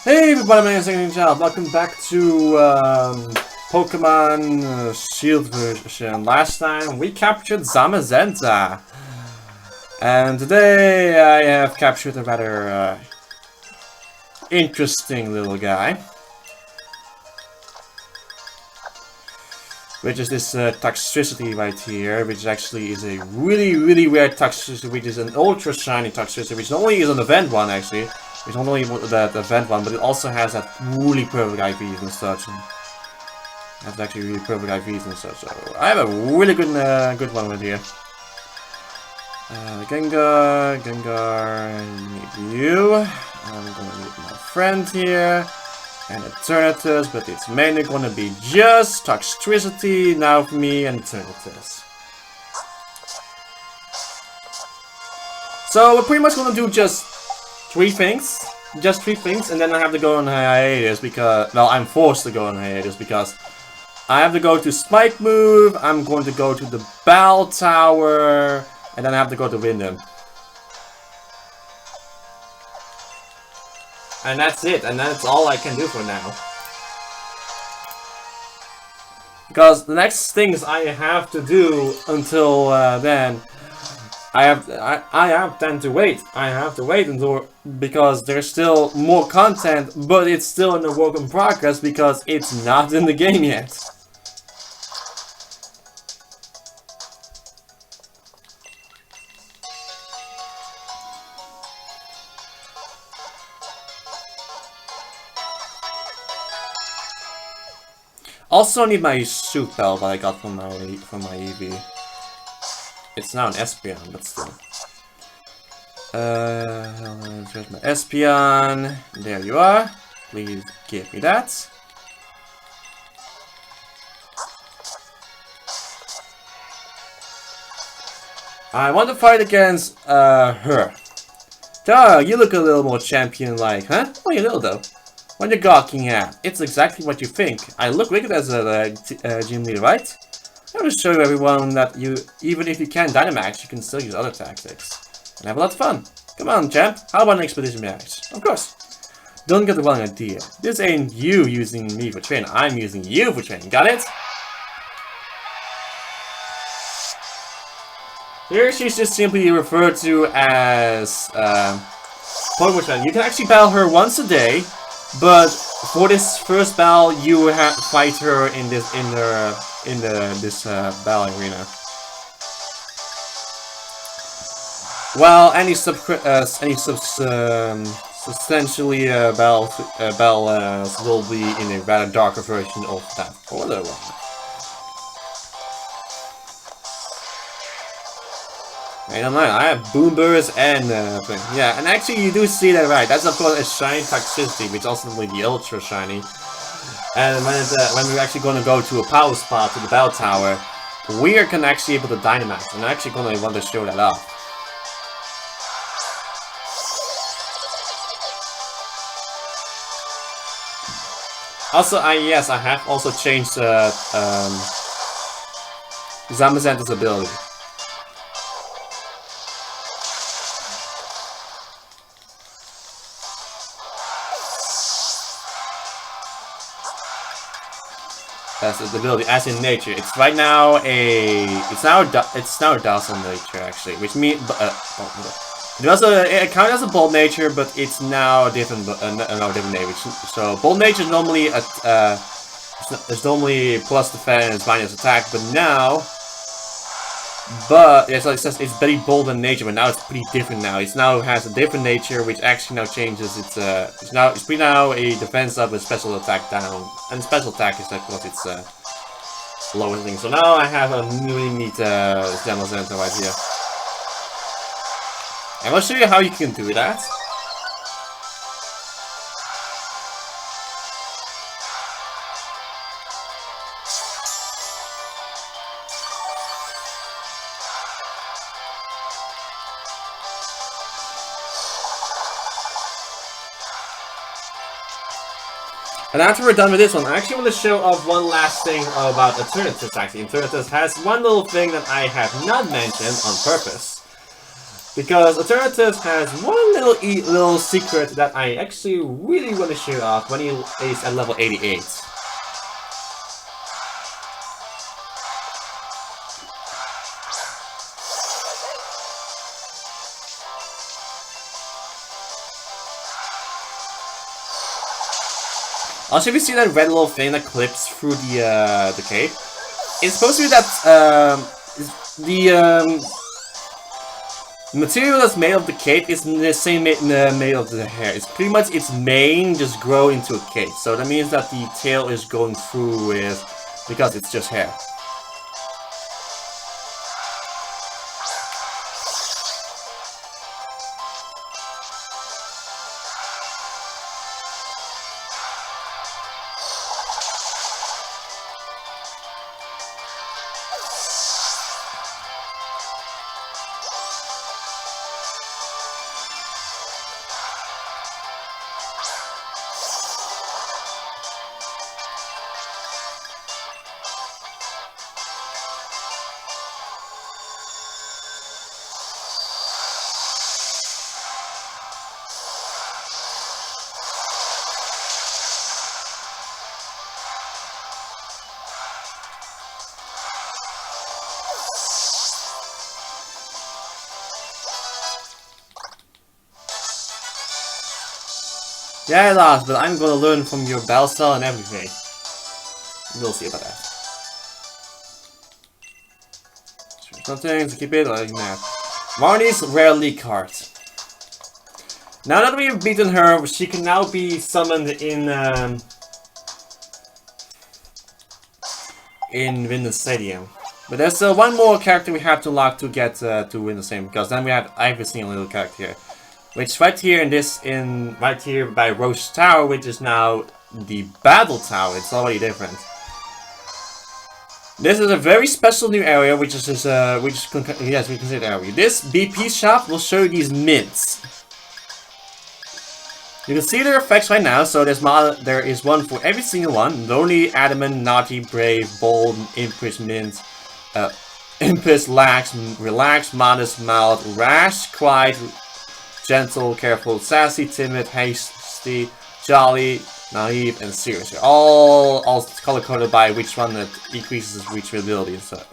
Hey everybody, my name is Ninja. Welcome back to Pokemon Shield version. Last time we captured Zamazenta. And today I have captured a rather interesting little guy. Which is this Toxtricity right here, which actually is a really rare Toxtricity, which is an ultra shiny Toxtricity, which not only is an event one actually, it's not only that event one, but it also has that really perfect IVs and such. That's actually really perfect IVs and such. So I have a really good one with here. Gengar, need you. I'm gonna need my friend here. And Eternatus, but it's mainly gonna be just Toxtricity now for me and Eternatus. So we're pretty much gonna do just three things, and then I have to go on hiatus because, well, I'm forced to go on hiatus because I have to go to Spike Move, I'm going to go to the Bell Tower, and then I have to go to Wyndham. And that's it, and that's all I can do for now. Because the next things I have to do until then, I have then to wait. I have to wait until, because there's still more content, but it's still in a work in progress because it's not in the game yet. Also need my Soup Bell that I got from my EV. It's now an Espeon, but still. There's my Espeon. There you are. Please give me that. I want to fight against her. Duh, you look a little more champion-like, huh? Oh, you little though. What you're gawking at? It's exactly what you think. I look wicked as a gym leader, right? I will show you everyone that even if you can't Dynamax, you can still use other tactics. And have a lot of fun. Come on, champ. How about an Expedition Max? Of course. Don't get the wrong idea. This ain't you using me for training. I'm using you for training. Got it? Here she's just simply referred to as Pokemon Trainer. You can actually battle her once a day, but for this first battle, you have to fight her in this battle arena. Well, any substantially battles will be in a rather darker version of that other one. I don't mind, I have Boom Burst and thing. Yeah, and actually you do see that right. That's of course a shiny Toxtricity, which also will be the ultra shiny. And when we're actually going to go to a power spot to the Bell Tower, we are actually able to Dynamax. I'm actually going to want to show that off. Also, I have also changed Zamazenta's ability. That's the ability, as in nature. It's right now it's now a docile nature actually, which means it also counts as a bold nature, but it's now a different nature. So bold nature is normally it's normally plus defense minus attack, but now. But yeah, so it says it's very bold in nature, but now it's pretty different now. It now has a different nature, which actually now changes its it's pretty now a defense up with special attack down. And special attack is of course its lowest thing. So now I have a really neat Zamazenta right here. And I'll show you how you can do that. And after we're done with this one, I actually want to show off one last thing about Eternatus actually. Eternatus has one little thing that I have not mentioned on purpose. Because Alternatives has one little secret that I actually really want to show off when he is at level 88. Also, if you see that red little thing that clips through the cape, it's supposed to be that the material that's made of the cape is the same made of the hair. It's pretty much its mane just grow into a cape. So that means that the tail is going through with, because it's just hair. Yeah, I lost, but I'm gonna learn from your battle style and everything. We'll see about that. Something to keep it like that. Marnie's rare league card. Now that we've beaten her, she can now be summoned in Winter Stadium. But there's one more character we have to lock to get to win the same, because then we have every single little character here. Which right here right here by Roche Tower, which is now the Battle Tower. It's already different. This is a very special new area, which is yes, we consider area. This BP shop will show you these mints. You can see their effects right now. So there is one for every single one: lonely, adamant, naughty, brave, bold, impish, mint, impish, lax, relaxed, modest, mild, rash, quiet, gentle, careful, sassy, timid, hasty, jolly, naive, and serious. All color-coded by which one that increases reachability and such.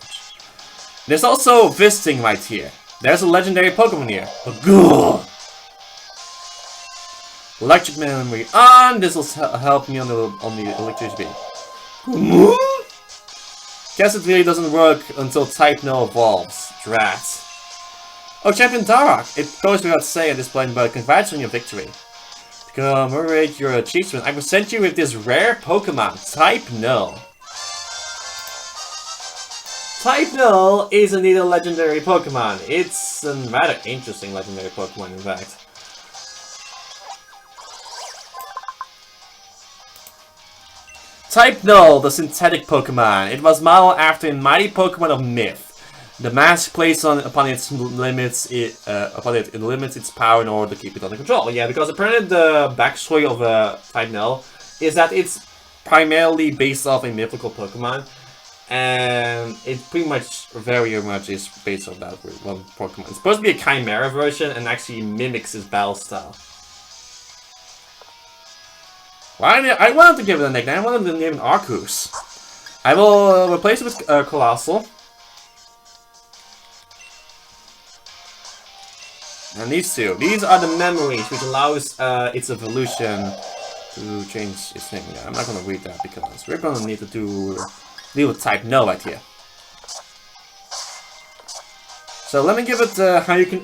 There's also visiting right here. There's a legendary Pokemon here. Bagul! Electric memory on. This will help me on the electricity. Guess it really doesn't work until Type No evolves. Drat. Oh, Champion Darok! It goes without saying at this point, but congrats on your victory. To commemorate your achievement, I present you with this rare Pokemon, Type Null. Type Null is indeed a legendary Pokemon. It's a rather interesting legendary Pokemon, in fact. Type Null, the synthetic Pokemon. It was modeled after a mighty Pokemon of myth. The mask placed upon it limits its power in order to keep it under control. Yeah, because apparently the backstory of Type Null is that it's primarily based off a mythical Pokemon, and it pretty much very much is based on that one Pokemon. It's supposed to be a Chimera version and actually mimics his battle style. Well, I wanted to give it a nickname. I wanted to name it Arceus. I will replace it with Colossal. And these two. These are the memories which allows its evolution to change its name. Yeah, I'm not going to read that because we're going to need to deal with Type Null right here. So let me give it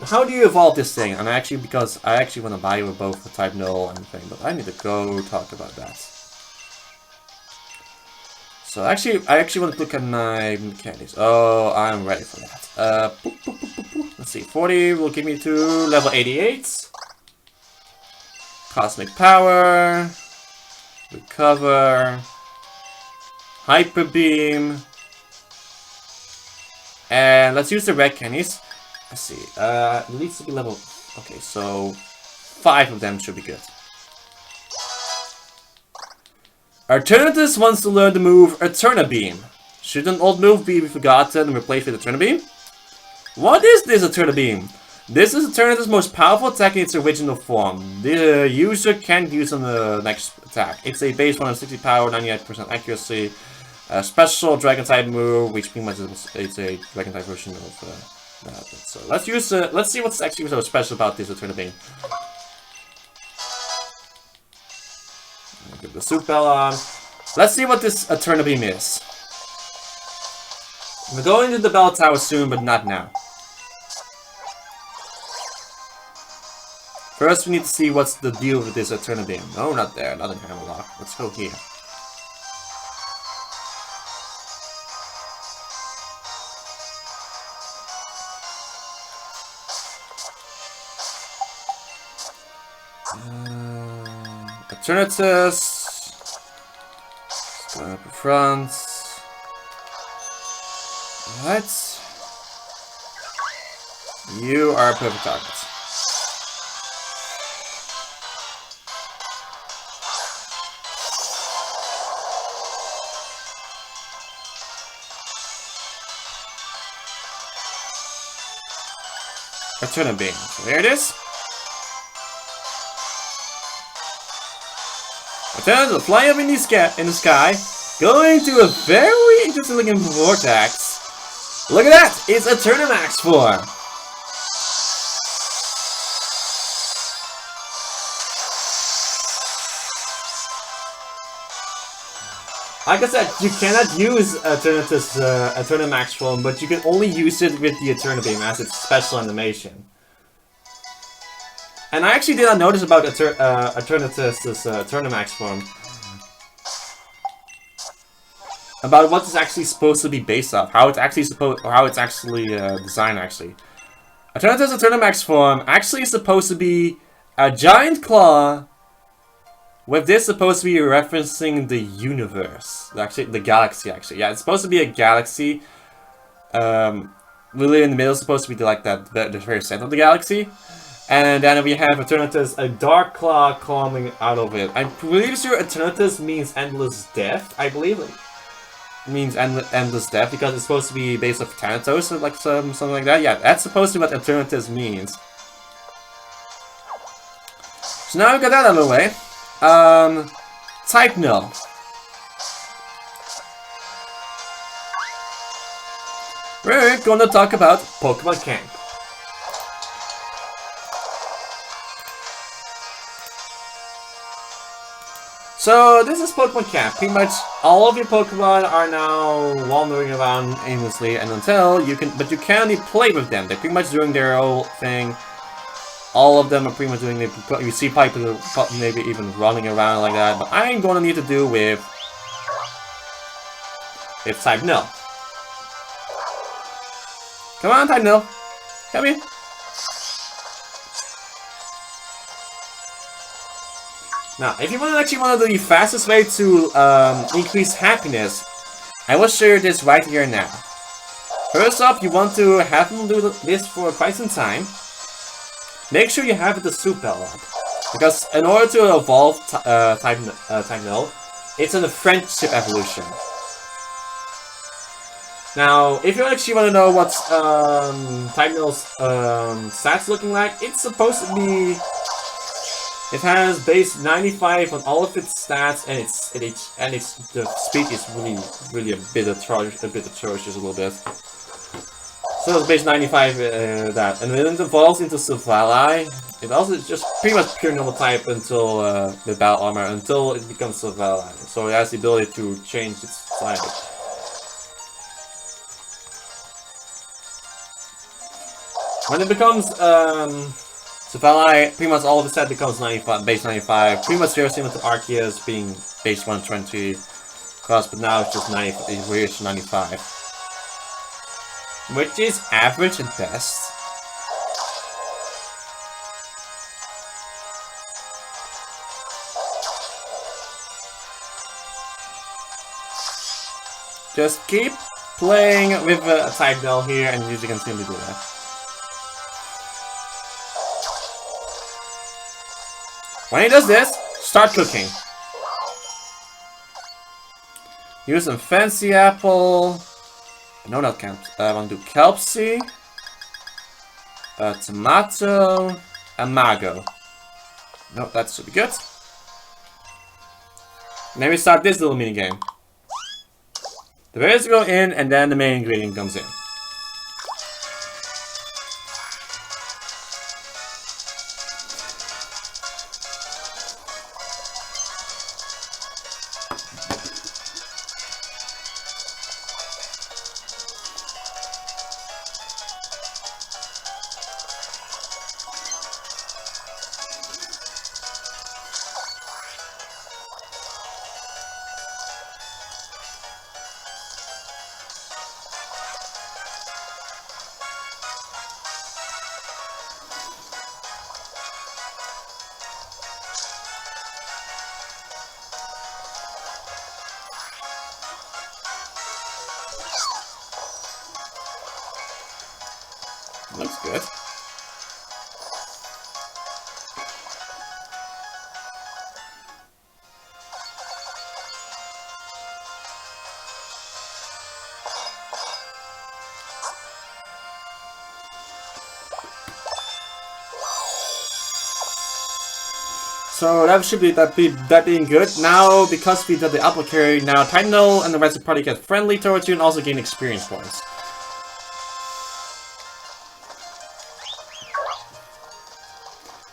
how do you evolve this thing? And because I actually want to buy you both the Type Null and thing, but I need to go talk about that. So I actually want to look at my mechanics. Oh, I'm ready for that. Let's see, 40 will give me to level 88. Cosmic Power. Recover. Hyper Beam. And let's use the red candies. Let's see, it needs to be level... Okay, so 5 of them should be good. Eternatus wants to learn the move Eterna Beam. Should an old move be forgotten and replaced with Eterna Beam? What is this Eterna Beam? This is Eternatus' most powerful attack in its original form. The user can't use on the next attack. It's a base 160 power, 98% accuracy, a special dragon type move, which pretty much is it's a dragon type version of that. So let's see what's actually so special about this Eterna Beam. Get the Soup Bell on. Let's see what this Eterna Beam is. We're going to the Bell Tower soon, but not now. First, we need to see what's the deal with this Eterna Beam. No, not there, not in Hammerlock. Let's go here. Eternatus. Up front. Alright. You are a perfect target. Eterna Beam. So here it is. Eternatus will fly up in the sky, going to a very interesting looking vortex. Look at that! It's Eternamax form! Like I said, you cannot use Eternamax form, but you can only use it with the Eterna Beam as its special animation. And I actually did not notice about Eternatus' Eternamax form. About what it's actually supposed to be based off, how it's actually designed actually. Eternatus' Eternamax form actually is supposed to be a giant claw. With this supposed to be referencing the universe, actually the galaxy. Actually, yeah, it's supposed to be a galaxy. Really in the middle, supposed to be like the very center of the galaxy. And then we have Eternatus, a dark claw coming out of it. I'm pretty sure Eternatus means endless death. I believe it means endless death because it's supposed to be based off Thanatos or like something like that. Yeah, that's supposed to be what Eternatus means. So now we got that out of the way. Type Null. We're gonna talk about Pokemon Camp. So this is Pokemon Camp. Pretty much all of your Pokemon are now wandering around aimlessly, and but you can only play with them. They're pretty much doing their own thing. All of them are pretty much doing it. You see Piper maybe even running around like that, but I'm gonna need to do with Type Null. Come on, Type Null. Come here. Now, if you actually want to do the fastest way to increase happiness, I will show you this right here now. First off, you want to have them do this for quite some time. Make sure you have the Soup Bell up, because in order to evolve Type Null, it's in a friendship evolution. Now, if you actually want to know what's Type Null's stats looking like, it's supposed to be. It has base 95 on all of its stats, and the speed is really a bit atrocious a little bit. So it's base 95 that, and then it evolves into Silvally. It also is just pretty much pure normal type until the Battle Armor, until it becomes Silvally. So it has the ability to change its type. When it becomes Silvally, pretty much all of the set becomes 95, base 95. Pretty much very similar to Arceus being base 120 cost, but now it's just 90. It reaches 95. Which is average at best. Just keep playing with a Type Null here and you can simply do that. When he does this, start cooking. Use some Fancy Apple. No, not Camp. I want to do Kelpsy. Tomato, and Mago. No, that should be good. And then we start this little mini game. The berries go in, and then the main ingredient comes in. Looks good. So that should be that being good. Now, because we did the apple carry, now Tidal and the rest of the party get friendly towards you and also gain experience points.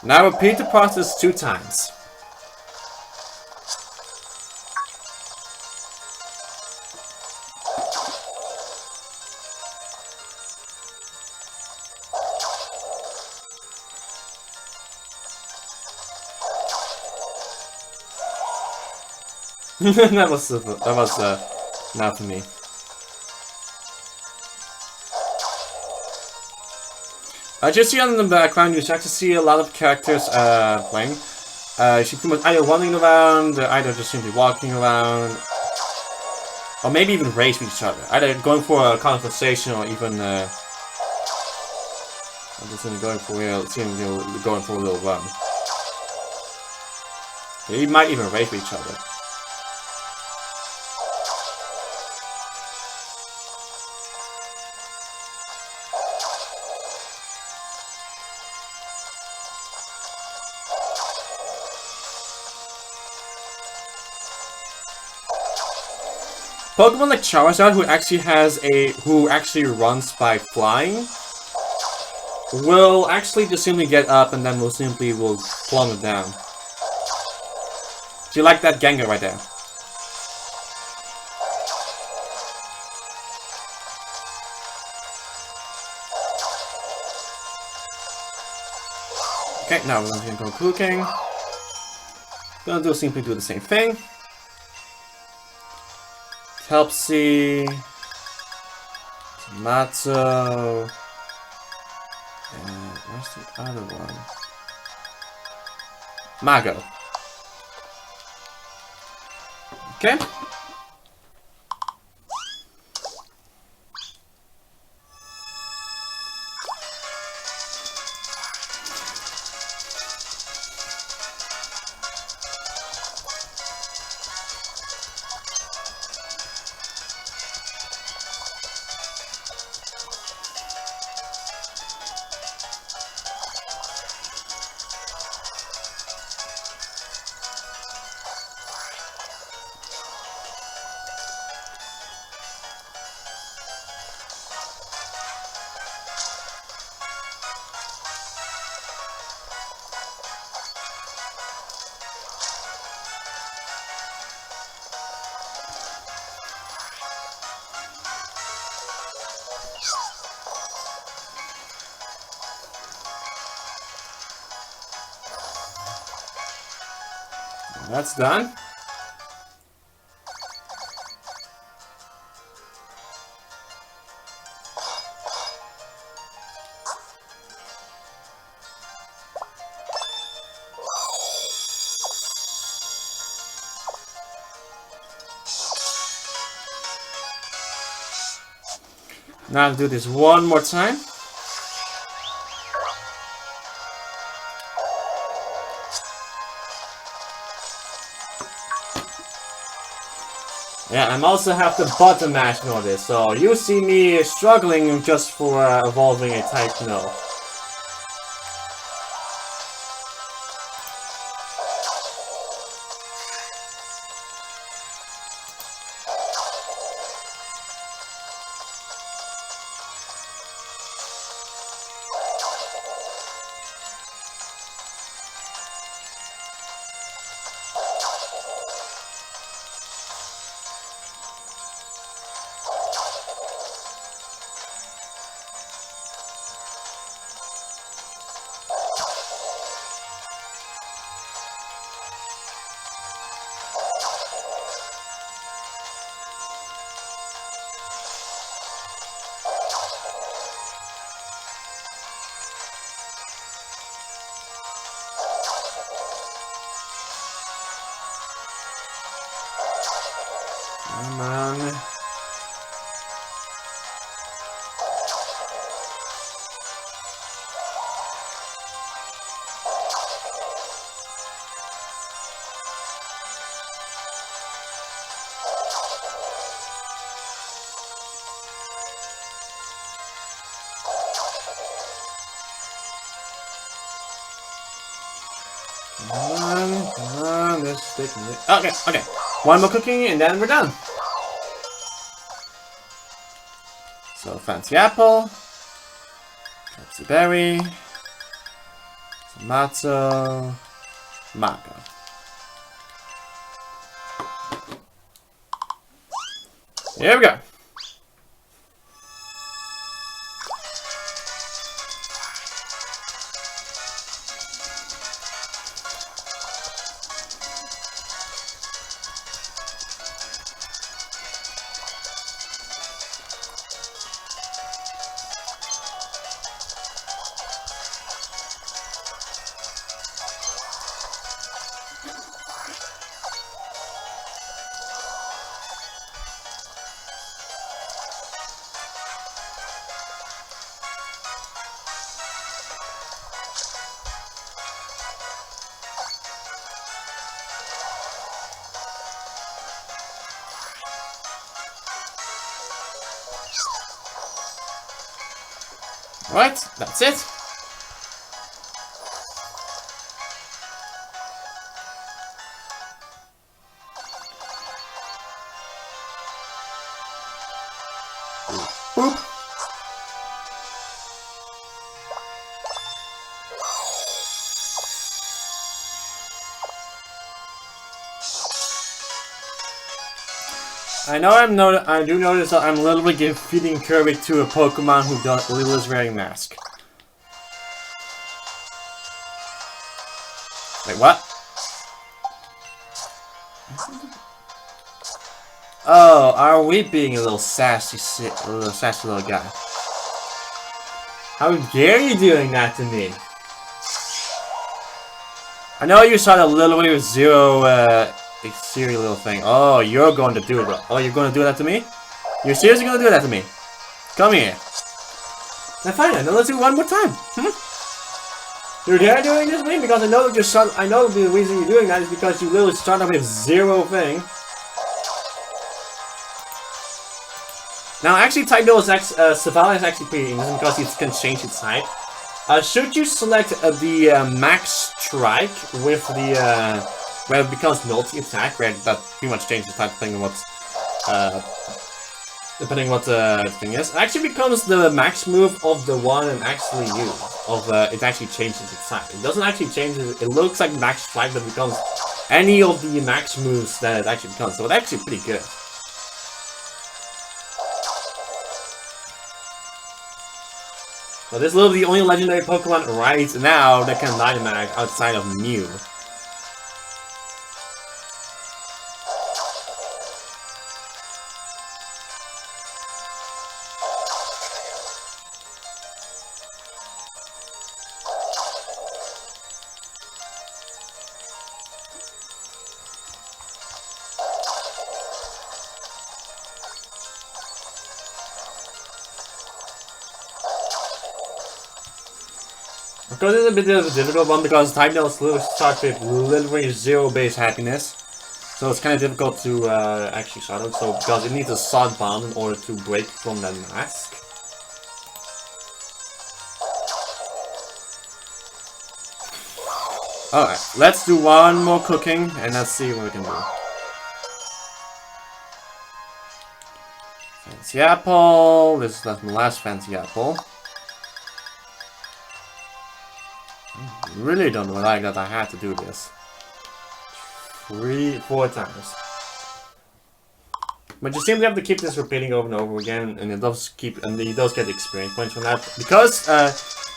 Now repeat the process 2 times. that was not for me. Just see on the background, you start to see a lot of characters playing. You see pretty much either running around, either just simply walking around, or maybe even race with each other. Either going for a conversation or even just going for a little run. They might even race with each other. Pokemon like Charizard, who actually runs by flying, will actually just simply get up and then will plummet down. Do you like that Gengar right there? Okay, now we're going to go cooking. Gonna simply do the same thing. Kelpsy, Tomato, and where's the other one? Mago. Okay. That's done. Now I'll do this one more time. Yeah, I'm also have the button mashing on this, so you see me struggling just for evolving a type no. Come on. Come on, this stick. Okay, okay. One more cooking and then we're done. So, fancy apple, fancy berry, tomato, mango. Here we go. Right, that's it. Boop. I do notice that I'm literally feeding Kirby to a Pokemon who is wearing a mask. Wait, what? Oh, are we being a little sassy little guy? How dare you doing that to me? I know you saw the little bit of zero, exterior little thing. Oh, you're going to do it. Oh, you're going to do that to me? You're seriously going to do that to me? Come here. Now fine, then let's do it one more time. You're there doing this thing because I know that I know the reason you're doing that is because you literally start off with zero thing. Now, actually, type though is Savannah is actually pretty interesting because it can change its type. Should you select the max strike with the where it becomes multi-attack, where that pretty much changes the type depending on what the thing is. It actually becomes the max move of the one I'm actually use. It actually changes its type. It doesn't actually change it. It looks like max strike, but it becomes any of the max moves that it actually becomes. So it's actually pretty good. So this is literally the only legendary Pokemon right now that can Dynamax outside of Mew. Because it's a bit of a difficult one because Type Nails literally starts with literally zero base happiness. So it's kind of difficult to actually start it. So because it needs a Sod Bomb in order to break from that mask. Alright, let's do one more cooking and let's see what we can do. Fancy apple. This is the last fancy apple. I really don't like that I had to do this 3-4 times. But you simply have to keep this repeating over and over again, and it does get experience points from that. Because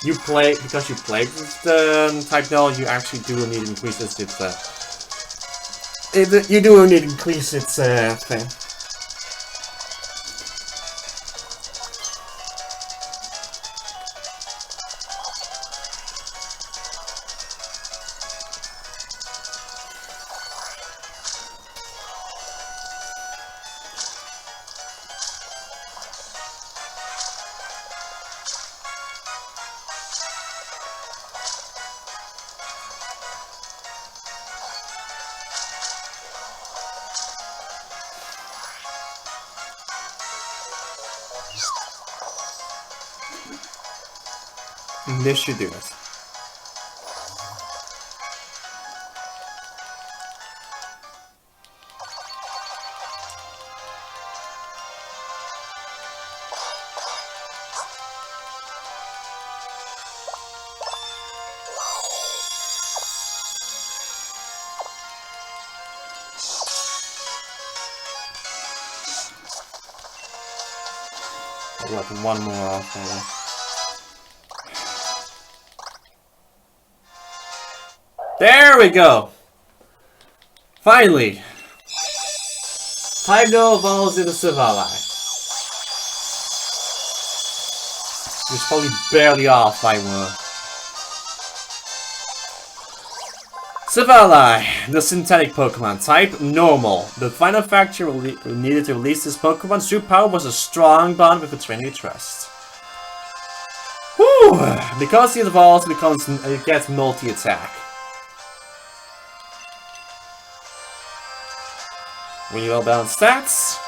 you played the Type Null, you actually do need to increase its you do need to increase its thing. This should do it. Like one more off. There we go! Finally! 5-0 balls in the Silvally. It's probably barely off by one. Silvally, the synthetic Pokemon, type normal. The final factor needed to release this Pokemon's true power was a strong bond with a trainer you trust. Whew! Because it evolves, it gets multi-attack. Really well balanced stats.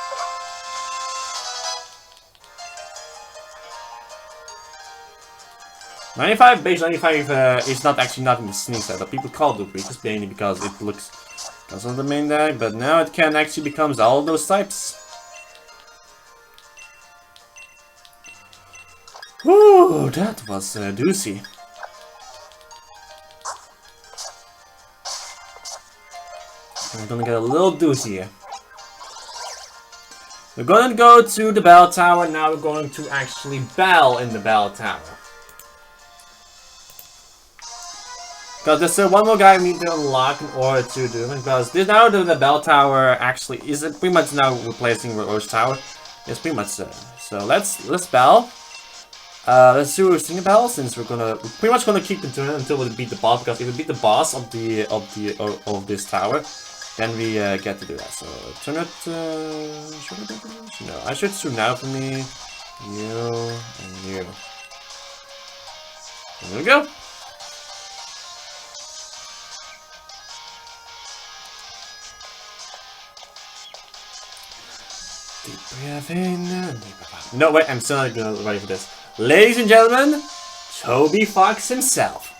Base 95 is not actually not in the sneak set, but people call it weakest mainly because it looks because of the main deck, but now it can actually becomes all those types. Whew, that was doozy. We're gonna get a little doozy here. We're gonna go to the bell tower, now we're going to actually bell in the bell tower. Because there's still one more guy we need to unlock in order to do it, because this now the bell tower actually is pretty much now replacing Roche Tower. It's pretty much so. So let's bell. Let's do a single bell since we're pretty much gonna keep it until we beat the boss, because if we beat the boss of this tower, then we get to do that. So turn it. Should we do this? No, I should do now for me. You and you. There we go. Deep breath in and deep breath out. No, wait, I'm still not ready for this. Ladies and gentlemen, Toby Fox himself.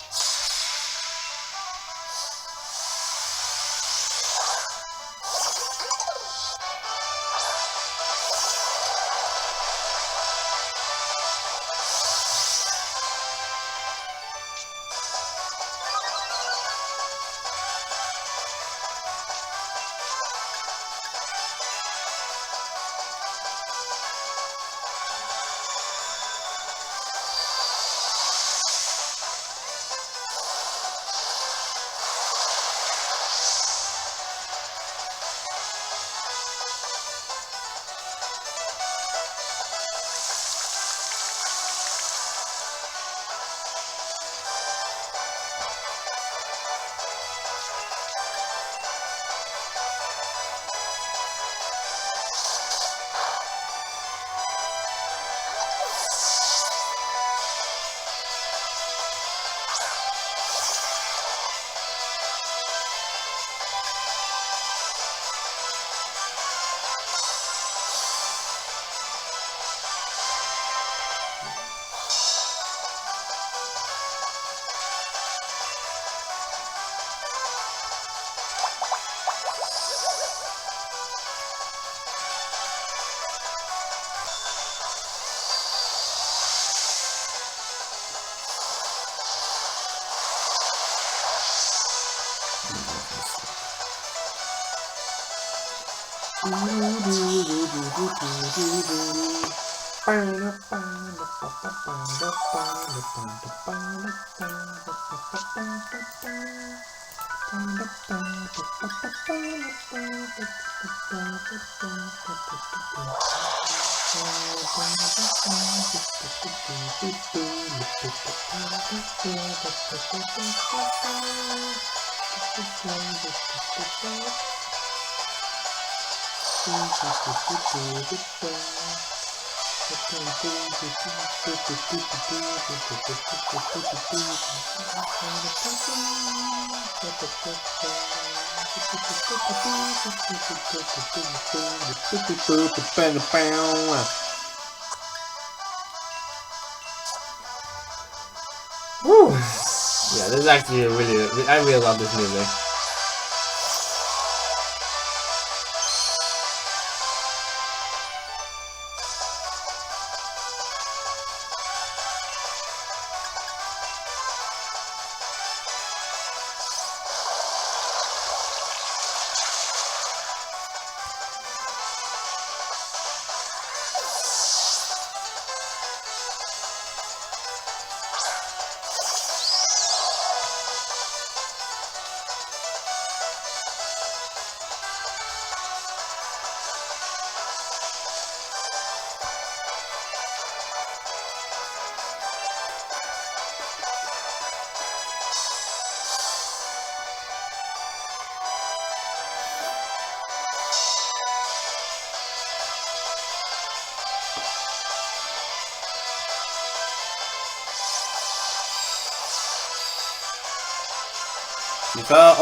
Whew. Yeah, this is actually I really love this music.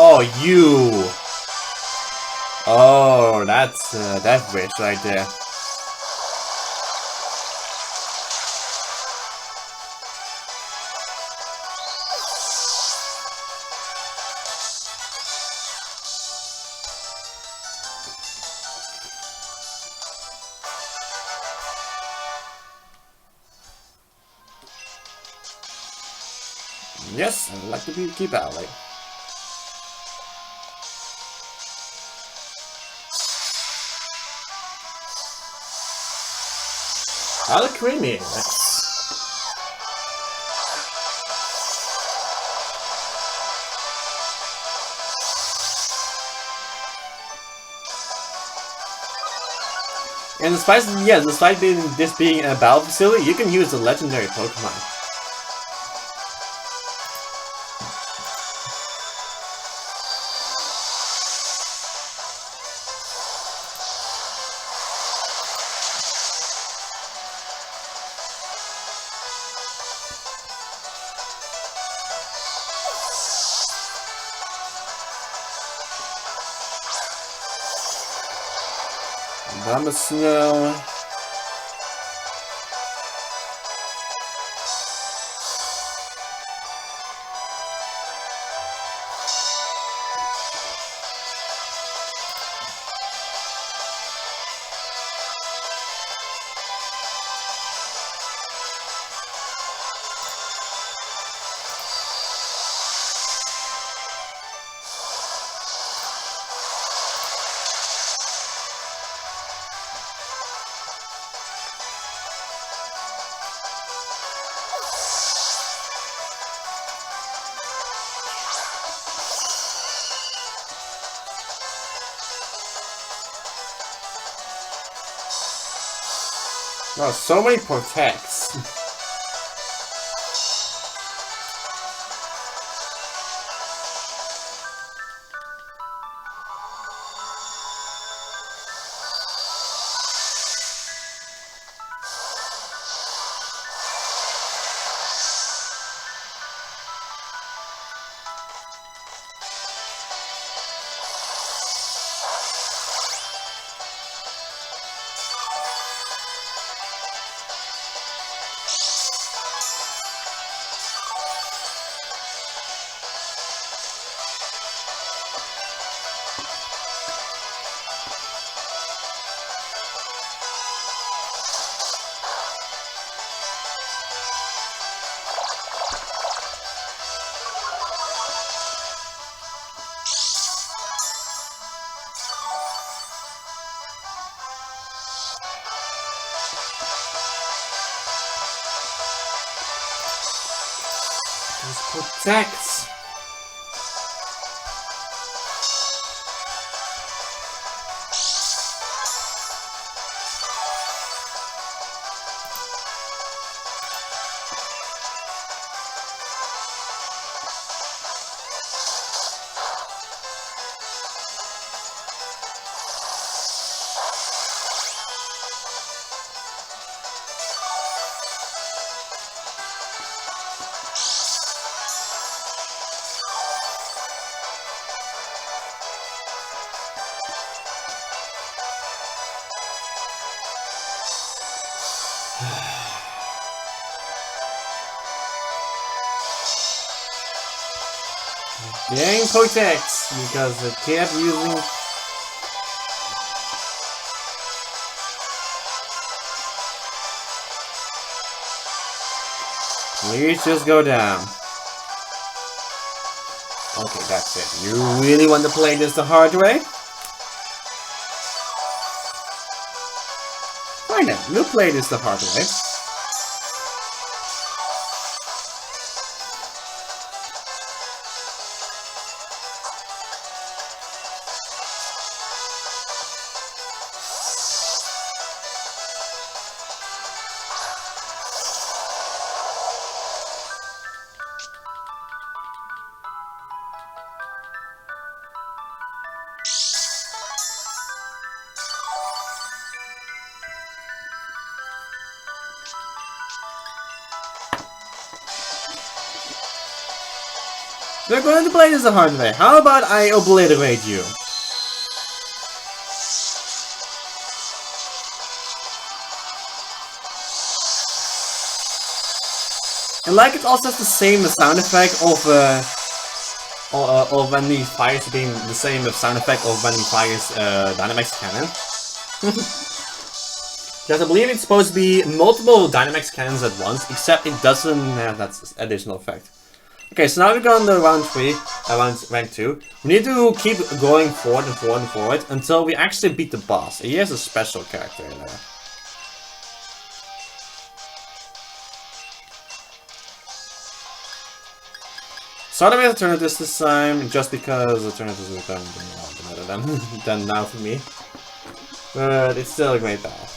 Oh, you! Oh, that's Death Wish right there. Yes, I'd like to keep Ally. How creamy. And despite this being a battle facility, you can use the legendary Pokemon. Bombasnow. Oh, so many protects. Protects. Getting protects because they kept using. Please just go down. Okay, that's it. You really want to play this the hard way? Fine then, we'll play this the hard way. We're going to play this the hard way. How about I obliterate you? And like it also has the same sound effect of when he fires being the same sound effect of when he fires Dynamax cannon. Because I believe it's supposed to be multiple Dynamax cannons at once, except it doesn't have that additional effect. Okay, so now we're going to round 3, rank 2. We need to keep going forward and forward and forward until we actually beat the boss. He has a special character in there. Started with Eternatus this time, just because Eternatus is better than now for me. But it's still a great battle.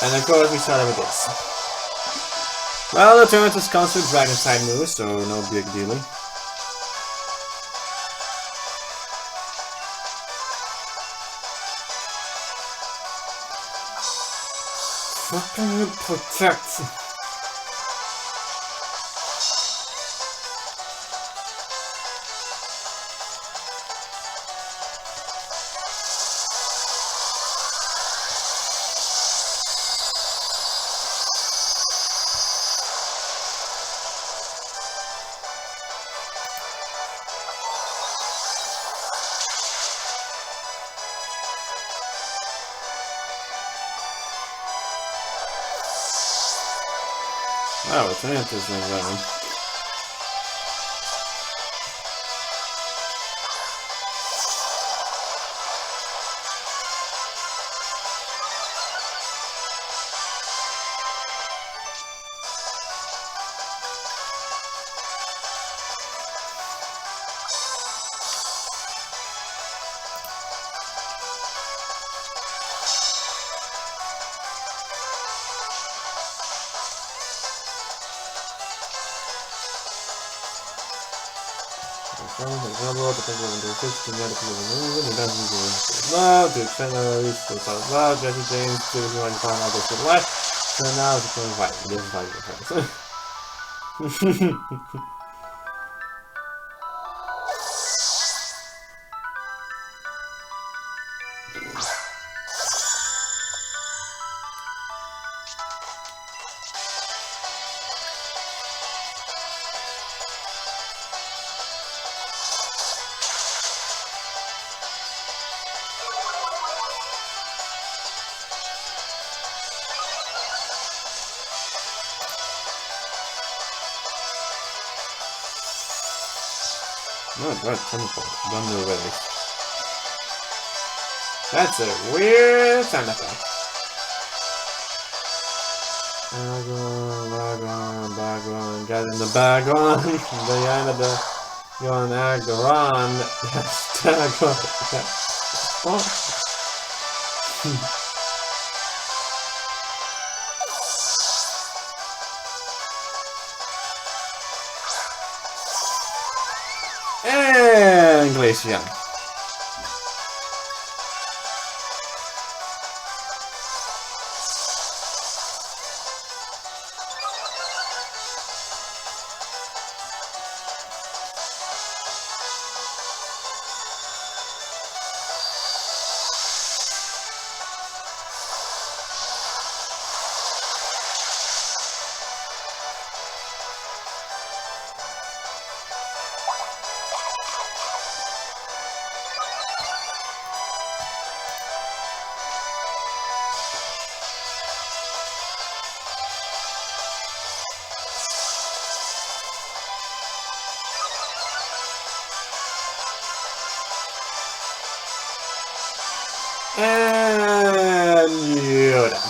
And of course we started with this. Well, the Eternatus comes with Dragon type moves, so no big deal. Fucking protect. Oh, Eternatus is around. Jesse James, so now it's going to fight. This is fighting. Oh god, chemical. Thunder Rays. That's a weird sound effect. Bagon, get in the bagon. Diana the Yon Agron. What? And Glaceon. And you're done.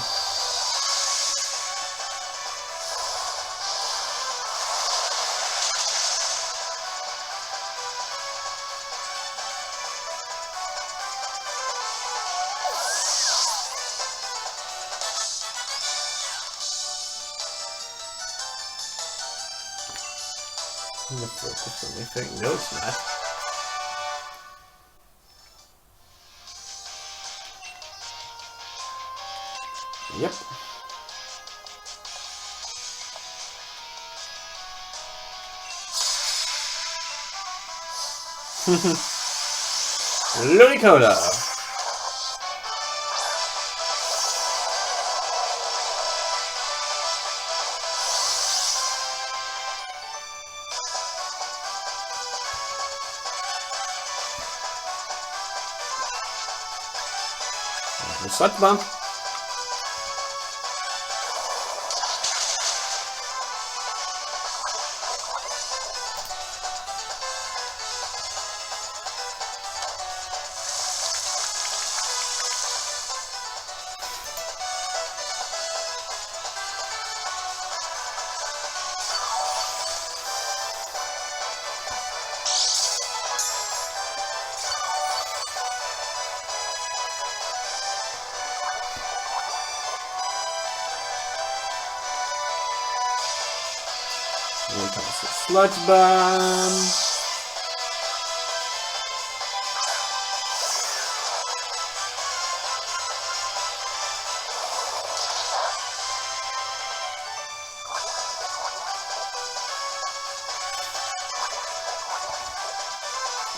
Focus on anything? No, it's not. Yep. Ludicolo. Suck bump. Sludge bomb.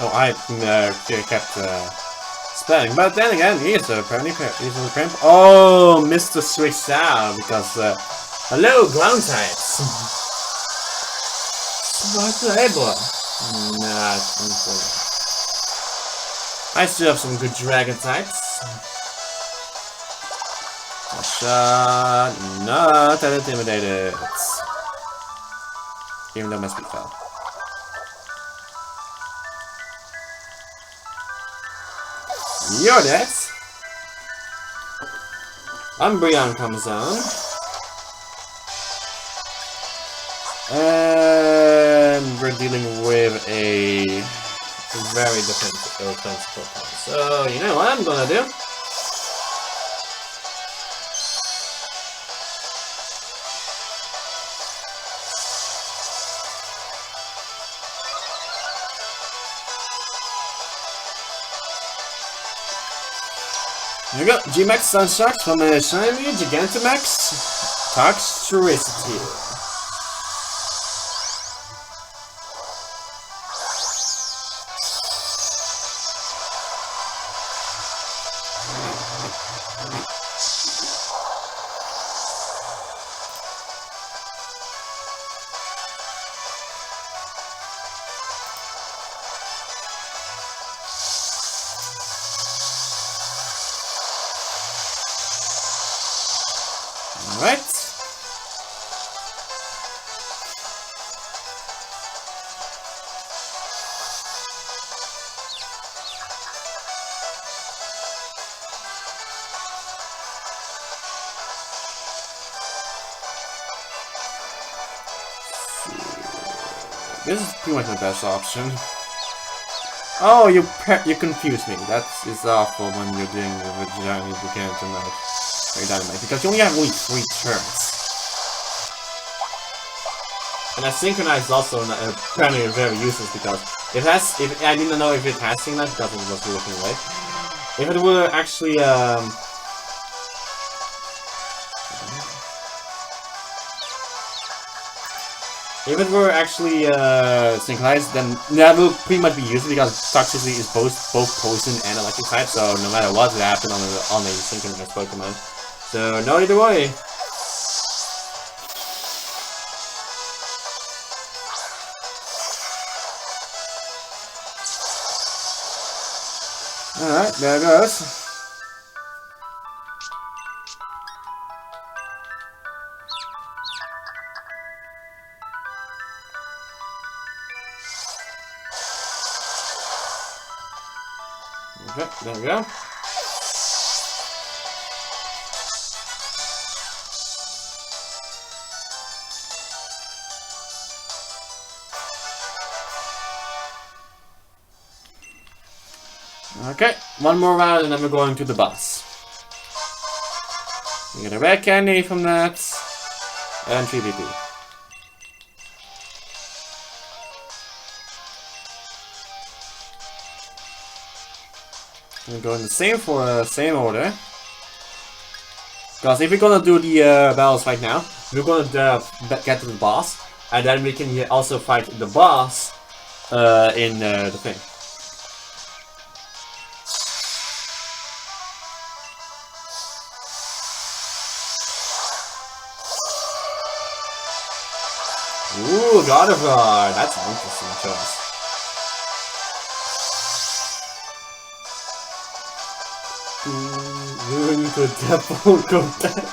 Oh, I kept spelling, but then again, he's apparently oh, Mr. Switched out because hello, ground types. What's able? Not important. I still have some good dragon types. Shot, not that intimidated. Even though my speed fell. You're next. Umbreon comes on. And we're dealing with a very defensive Pokemon. So, you know what I'm gonna do? Here we go. G-Max Sunshock from a Shiny Gigantamax Toxtricity. Alright. This is pretty much the best option. Oh, you confused me. That is awful when you're doing the giant Gigantamax. Dynamite, because you only have only 3 turns. And that synchronize is also apparently very useless because it has. If I didn't know if it has synchronize because it was looking away. If it were actually synchronized, then that will pretty much be useless because Toxicity is both poison and electric type. So no matter what happened on a synchronized Pokemon. So, no need to worry. Alright, there it goes. Okay, there we go. Okay, one more round and then we're going to the boss. We get a red candy from that, and 3 BP. We're going the same for same order. Because if we're gonna do the battles right now, we're gonna get to the boss, and then we can also fight the boss in the thing. Ooh, God of War! That's an interesting choice. Ruin the devil content.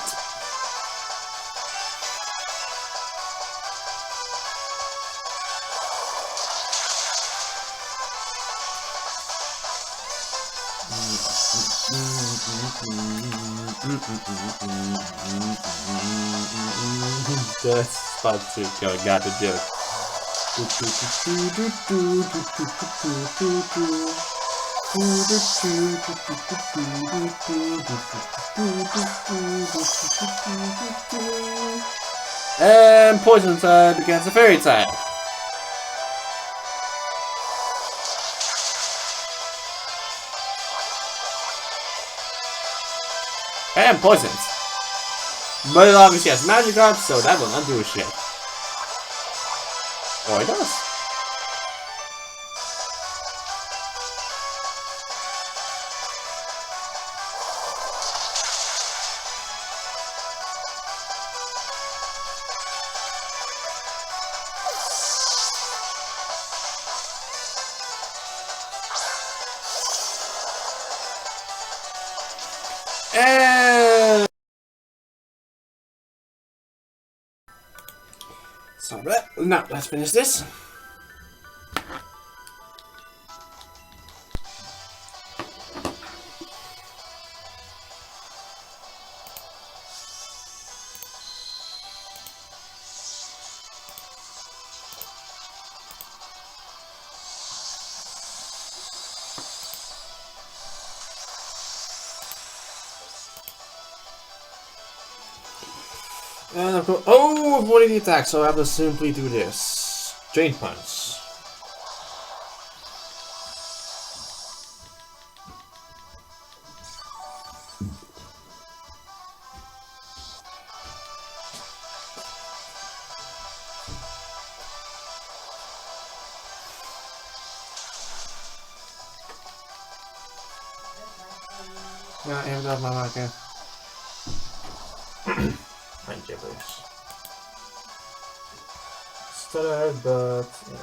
That's about to go, got the joke. And poison type against a fairy type. And poisons. But it obviously has magic up, so that will not do shit. Or it does. And so now let's finish this. And of course, oh, avoiding the attack, so I have to simply do this. Drain Punch. Ja, inderdaad maar maken. Handje dus. Stutter, but yeah.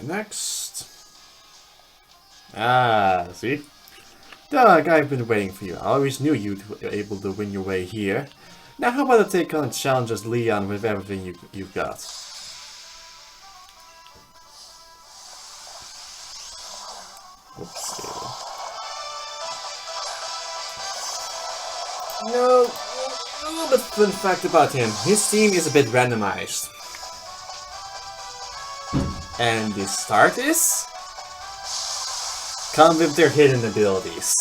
Next. Ah, see? Doug, I've been waiting for you. I always knew you'd be able to win your way here. Now how about I take on and challenge as Leon with everything you've got? Oopsie. No, a little bit fun fact about him. His team is a bit randomized. And the starters come with their hidden abilities.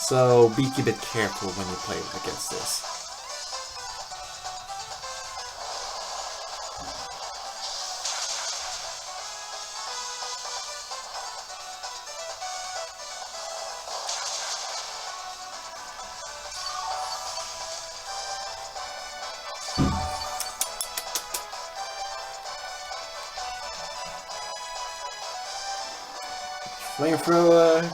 So be a bit careful when you play against this. Flamethrower.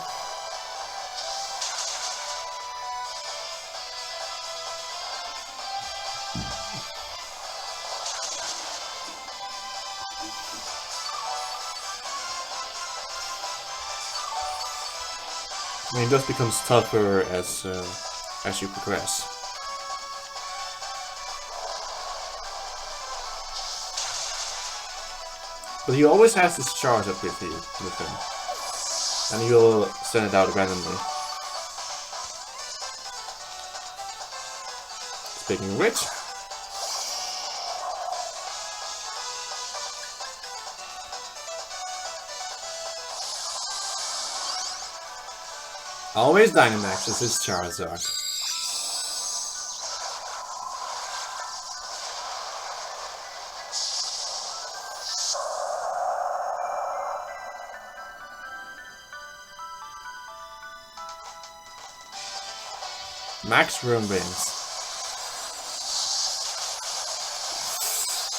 I mean, it just becomes tougher as you progress. But he always has this charge up with him, and you'll send it out randomly. Speaking of which, always Dynamaxes his Charizard. Max room wins.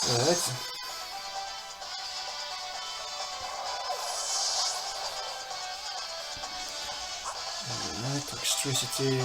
Alright. Alright, electricity.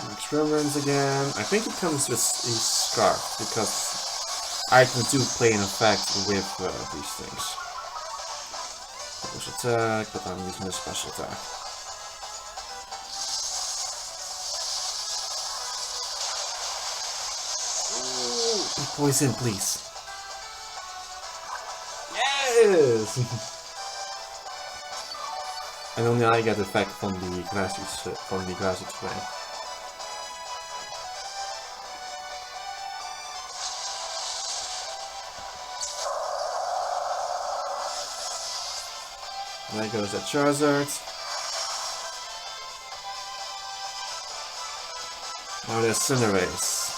Max Remnants again. I think it comes with a Scarf, because items do play an effect with these things. Push attack, but I'm using a special attack. Ooh, poison, please. Yes! And only I get effect from the grassy terrain. There goes that Charizard. Now there's Cinderace.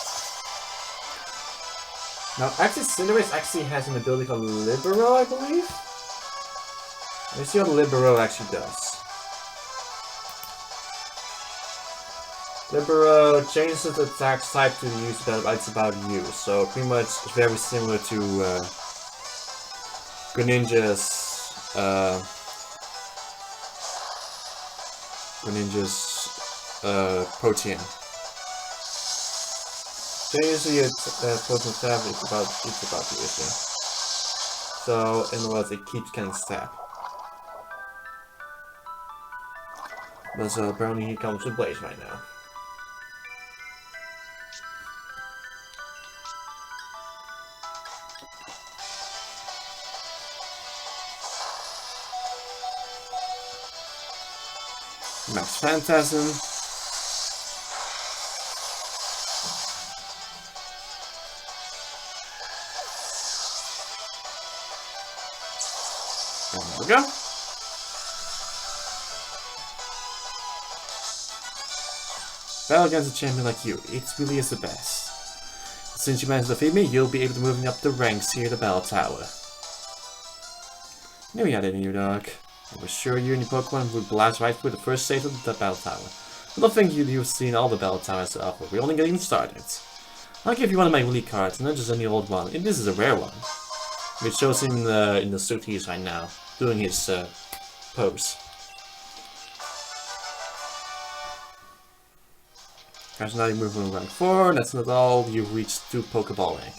Now, actually, Cinderace actually has an ability called Libero, I believe? Let's see what Libero actually does. Libero changes the attack type to the use that it's about you, so pretty much very similar to Greninja's Protean. Basically, Protean stab it's about the issue. So, in other words, it keeps getting stabbed. But apparently he comes with Blaze right now. Max Phantasm. There we go. Battle against a champion like you, it really is the best. Since you managed to defeat me, you'll be able to move me up the ranks here at the Battle Tower. Knew you had it in your dog. I was sure you and your Pokemon would blast right through the first stage of the Battle Tower. I don't think you've seen all the Battle Towers to offer. We're only getting started. I'll give you one of my elite cards, not just any old one. And this is a rare one. It shows him in the suit he's right now, doing his pose. Guys, now you move on rank 4. That's not all. You've reached 2 Pokeball rank.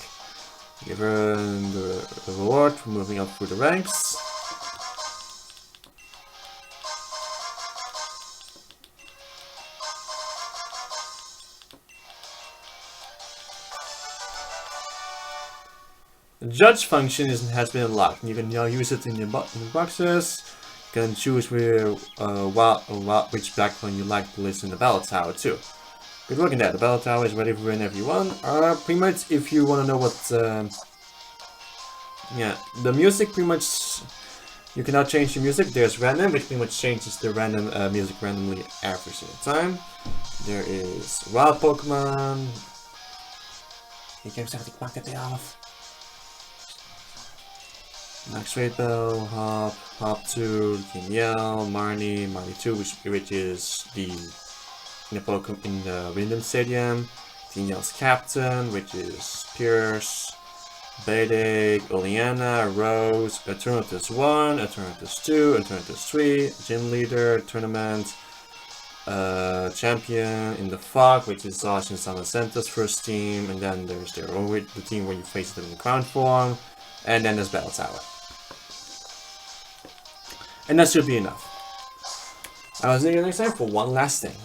You've earned the reward for moving up through the ranks. The judge function has been unlocked. You can now use it in your boxes. You can choose which backbone you like to list in the Battle Tower too. Good looking at that. The Battle Tower is ready for whenever you want. Pretty much, if you want to know what, yeah, the music pretty much. You cannot change the music. There's random, which pretty much changes the random music randomly every single time. There is wild Pokemon. You can start to knock that off. Max Rainbow, Hop 2, Kenyel, Marnie 2, which is the in the Wyndham Stadium, Kenyel's captain, which is Pierce, Bede, Oleana, Rose, Eternatus 1, Eternatus 2, Eternatus 3, gym leader, tournament, champion in the fog, which is Sasha Sama Santa's first team, and then there's the team where you face them in the crown form, and then there's Battle Tower. And that should be enough. I will see you next time for one last thing.